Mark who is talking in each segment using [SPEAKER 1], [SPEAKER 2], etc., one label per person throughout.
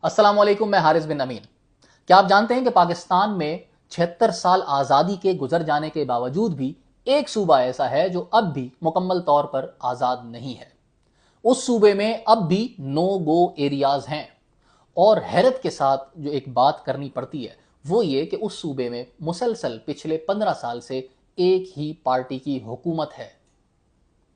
[SPEAKER 1] अस्सलाम वालेकुम, मैं हारिस बिन अमीन। क्या आप जानते हैं कि पाकिस्तान में 76 साल आज़ादी के गुजर जाने के बावजूद भी एक सूबा ऐसा है जो अब भी मुकम्मल तौर पर आज़ाद नहीं है। उस सूबे में अब भी नो गो एरियाज हैं। और हैरत के साथ जो एक बात करनी पड़ती है वो ये कि उस सूबे में मुसलसल पिछले 15 साल से एक ही पार्टी की हुकूमत है।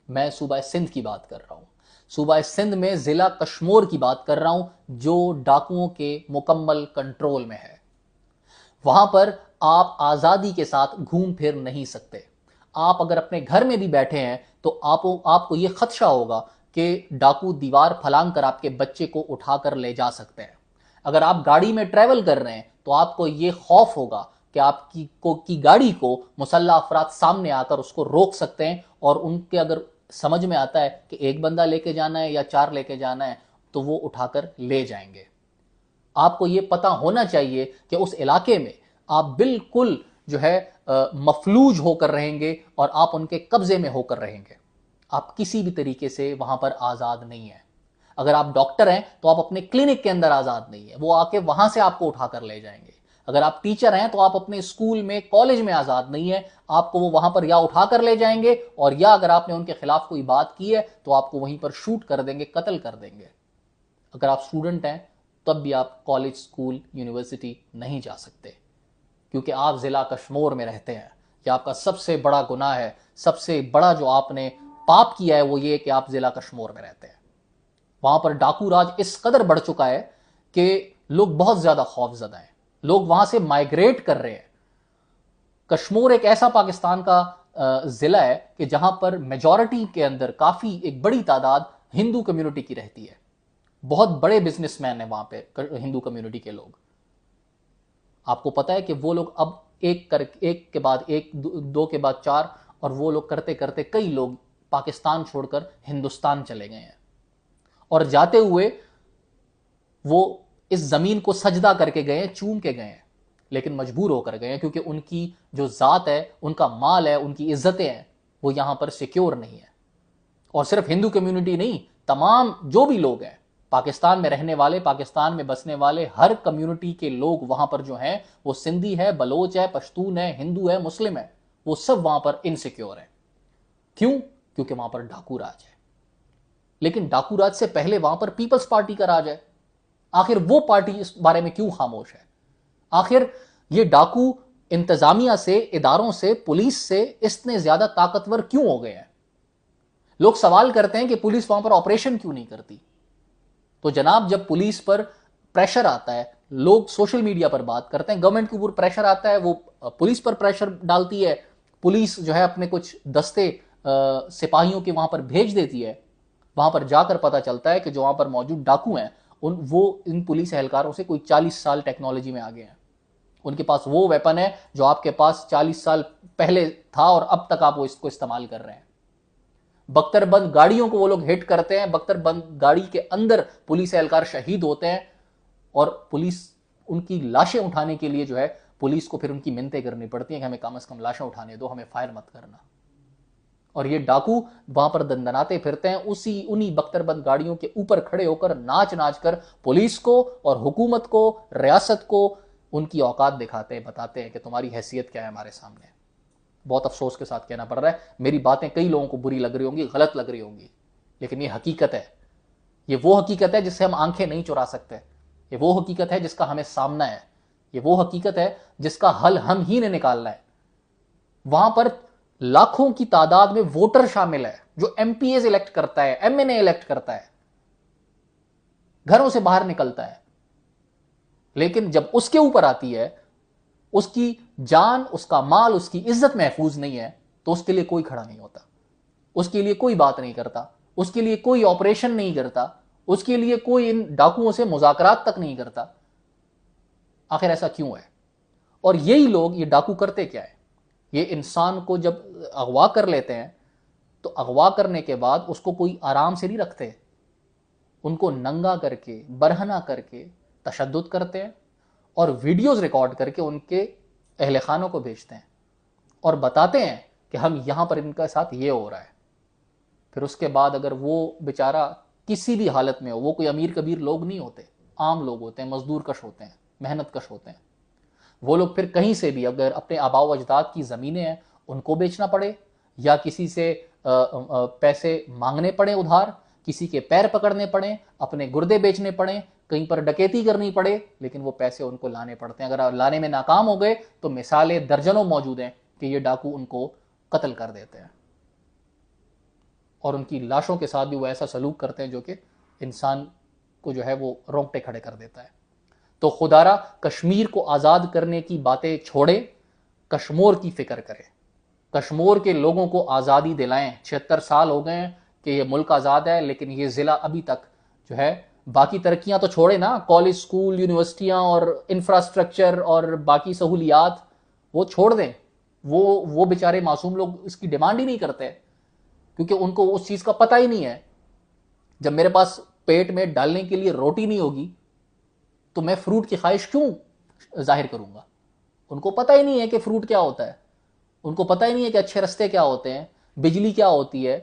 [SPEAKER 1] मैं सूबा सिंध की बात कर रहा हूं। सूबा सिंध में जिला कश्मीर की बात कर रहा हूं जो डाकुओं के मुकम्मल कंट्रोल में है। वहां पर आप आजादी के साथ घूम फिर नहीं सकते। आप अगर अपने घर में भी बैठे हैं तो आपको यह खदशा होगा कि डाकू दीवार फलांग कर आपके बच्चे को उठाकर ले जा सकते हैं। अगर आप गाड़ी में ट्रेवल कर रहे हैं तो आपको यह खौफ होगा कि आपकी गाड़ी को मुसल्ला अफराद सामने आकर उसको रोक सकते हैं, और उनके अगर समझ में आता है कि एक बंदा लेके जाना है या चार लेके जाना है तो वो उठाकर ले जाएंगे। आपको यह पता होना चाहिए कि उस इलाके में आप बिल्कुल जो है मफलूज होकर रहेंगे और आप उनके कब्जे में होकर रहेंगे। आप किसी भी तरीके से वहां पर आजाद नहीं है। अगर आप डॉक्टर हैं तो आप अपने क्लिनिक के अंदर आजाद नहीं है, वो आके वहां से आपको उठाकर ले जाएंगे। अगर आप टीचर हैं तो आप अपने स्कूल में कॉलेज में आजाद नहीं है, आपको वो वहां पर या उठाकर ले जाएंगे और या अगर आपने उनके खिलाफ कोई बात की है तो आपको वहीं पर शूट कर देंगे, कत्ल कर देंगे। अगर आप स्टूडेंट हैं तब भी आप कॉलेज, स्कूल, यूनिवर्सिटी नहीं जा सकते क्योंकि आप जिला कश्मीर में रहते हैं। यह आपका सबसे बड़ा गुनाह है। सबसे बड़ा जो आपने पाप किया है वो ये कि आप जिला कश्मीर में रहते हैं। वहां पर डाकू राज इस कदर बढ़ चुका है कि लोग बहुत ज्यादा खौफजदा हैं। लोग वहां से माइग्रेट कर रहे हैं। कश्मीर एक ऐसा पाकिस्तान का जिला है कि जहां पर मेजॉरिटी के अंदर काफी एक बड़ी तादाद हिंदू कम्युनिटी की रहती है। बहुत बड़े बिजनेसमैन है वहां पे हिंदू कम्युनिटी के लोग। आपको पता है कि वो लोग अब एक के बाद एक, दो के बाद चार, और वो लोग करते करते कई लोग पाकिस्तान छोड़कर हिंदुस्तान चले गए हैं। और जाते हुए वो इस जमीन को सजदा करके गए हैं, चूम के गए हैं, लेकिन मजबूर होकर गए हैं क्योंकि उनकी जो जात है, उनका माल है, उनकी इज्जतें हैं, वो यहां पर सिक्योर नहीं है। और सिर्फ हिंदू कम्युनिटी नहीं, तमाम जो भी लोग हैं पाकिस्तान में रहने वाले, पाकिस्तान में बसने वाले, हर कम्युनिटी के लोग वहां पर जो हैं वो सिंधी है, बलोच है, पश्तून है, हिंदू है, मुस्लिम है, वो सब वहां पर इनसिक्योर है। क्यों? क्योंकि वहां पर डाकू राज है। लेकिन डाकू राज से पहले वहां पर पीपल्स पार्टी का राज है। आखिर वो पार्टी इस बारे में क्यों खामोश है? आखिर ये डाकू इंतजामिया से, इदारों से, पुलिस से इतने ज्यादा ताकतवर क्यों हो गए हैं? लोग सवाल करते हैं कि पुलिस वहां पर ऑपरेशन क्यों नहीं करती। तो जनाब, जब पुलिस पर प्रेशर आता है, लोग सोशल मीडिया पर बात करते हैं, गवर्नमेंट के ऊपर प्रेशर आता है, वो पुलिस पर प्रेशर डालती है। पुलिस जो है अपने कुछ दस्ते सिपाहियों के वहां पर भेज देती है। वहां पर जाकर पता चलता है कि जो वहां पर मौजूद डाकू हैं वो इन पुलिस एहलकारों से कोई 40 साल टेक्नोलॉजी में आगे हैं। उनके पास वो वेपन है जो आपके पास 40 साल पहले था और अब तक आप वो इसको इस्तेमाल कर रहे हैं। बख्तरबंद गाड़ियों को वो लोग हिट करते हैं, बख्तरबंद गाड़ी के अंदर पुलिस एहलकार शहीद होते हैं, और पुलिस उनकी लाशें उठाने के लिए जो है पुलिस को फिर उनकी मिन्नतें करनी पड़ती हैं कि हमें कम से कम लाशें उठाने दो, हमें फायर मत करना। और ये डाकू वहां पर दंदनाते फिरते हैं उन्हीं बख्तरबंद गाड़ियों के ऊपर खड़े होकर नाच नाच कर पुलिस को और हुकूमत को, रियासत को उनकी औकात दिखाते हैं, बताते हैं कि तुम्हारी हैसियत क्या है हमारे सामने। बहुत अफसोस के साथ कहना पड़ रहा है, मेरी बातें कई लोगों को बुरी लग रही होंगी, गलत लग रही होंगी, लेकिन ये हकीकत है। ये वो हकीकत है जिससे हम आंखें नहीं चुरा सकते। ये वो हकीकत है जिसका हमें सामना है। ये वो हकीकत है जिसका हल हम ही ने निकालना है। वहां पर लाखों की तादाद में वोटर शामिल है जो एमपीएस इलेक्ट करता है, एमएनए इलेक्ट करता है, घरों से बाहर निकलता है। लेकिन जब उसके ऊपर आती है, उसकी जान, उसका माल, उसकी इज्जत महफूज नहीं है, तो उसके लिए कोई खड़ा नहीं होता, उसके लिए कोई बात नहीं करता, उसके लिए कोई ऑपरेशन नहीं करता, उसके लिए कोई इन डाकुओं से मुज़ाकरात तक नहीं करता। आखिर ऐसा क्यों है? और यही लोग, ये डाकू करते क्या है? ये इंसान को जब अगवा कर लेते हैं तो अगवा करने के बाद उसको कोई आराम से नहीं रखते। उनको नंगा करके, बरहना करके तशद्दुद करते हैं और वीडियोस रिकॉर्ड करके उनके अहले खानों को भेजते हैं और बताते हैं कि हम यहां पर इनका साथ ये हो रहा है। फिर उसके बाद अगर वो बेचारा किसी भी हालत में हो, वो कोई अमीर कबीर लोग नहीं होते, आम लोग होते हैं, मजदूर कश होते हैं, मेहनत कश होते हैं। वो लोग फिर कहीं से भी अगर अपने आबाओ अजदाद की ज़मीनें हैं उनको बेचना पड़े, या किसी से पैसे मांगने पड़े उधार, किसी के पैर पकड़ने पड़े, अपने गुर्दे बेचने पड़े, कहीं पर डकैती करनी पड़े, लेकिन वो पैसे उनको लाने पड़ते हैं। अगर लाने में नाकाम हो गए तो मिसालें दर्जनों मौजूद हैं कि ये डाकू उनको कत्ल कर देते हैं, और उनकी लाशों के साथ भी वो ऐसा सलूक करते हैं जो कि इंसान को जो है वो रोंगटे खड़े कर देता है। तो खुदारा कश्मीर को आज़ाद करने की बातें छोड़े, कश्मीर की फिक्र करें, कश्मीर के लोगों को आज़ादी दिलाएं। 76 साल हो गए हैं कि ये मुल्क आज़ाद है, लेकिन ये ज़िला अभी तक जो है, बाकी तरक्कियां तो छोड़े ना, कॉलेज, स्कूल, यूनिवर्सिटियां और इंफ्रास्ट्रक्चर और बाकी सहूलियात वो छोड़ दें। वो बेचारे मासूम लोग इसकी डिमांड ही नहीं करते, क्योंकि उनको उस चीज़ का पता ही नहीं है। जब मेरे पास पेट में डालने के लिए रोटी नहीं होगी तो मैं फ्रूट की ख्वाहिश क्यों जाहिर करूंगा। उनको पता ही नहीं है कि फ्रूट क्या होता है, उनको पता ही नहीं है कि अच्छे रास्ते क्या होते हैं, बिजली क्या होती है,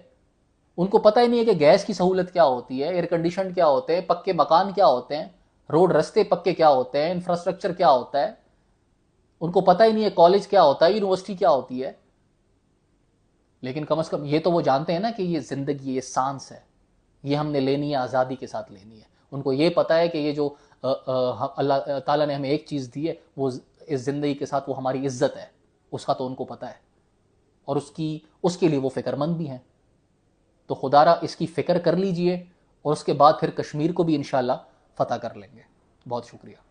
[SPEAKER 1] उनको पता ही नहीं है कि गैस की सहूलत क्या होती है, एयर कंडीशन क्या होते हैं, पक्के मकान क्या होते हैं, रोड रास्ते पक्के क्या होते हैं, इंफ्रास्ट्रक्चर क्या होता है। उनको पता ही नहीं है कॉलेज क्या होता है, यूनिवर्सिटी क्या होती है। लेकिन कम से कम ये तो वो जानते हैं ना कि ये जिंदगी, ये सांस है, ये हमने लेनी है, आज़ादी के साथ लेनी है। उनको ये पता है कि ये जो अल्लाह ताला ने हमें एक चीज़ दी है, वो इस ज़िंदगी के साथ वो हमारी इज्जत है, उसका तो उनको पता है, और उसके लिए वो फ़िक्रमंद भी हैं। तो खुदारा इसकी फ़िक्र कर लीजिए, और उसके बाद फिर कश्मीर को भी इंशाअल्लाह फ़तह कर लेंगे। बहुत शुक्रिया।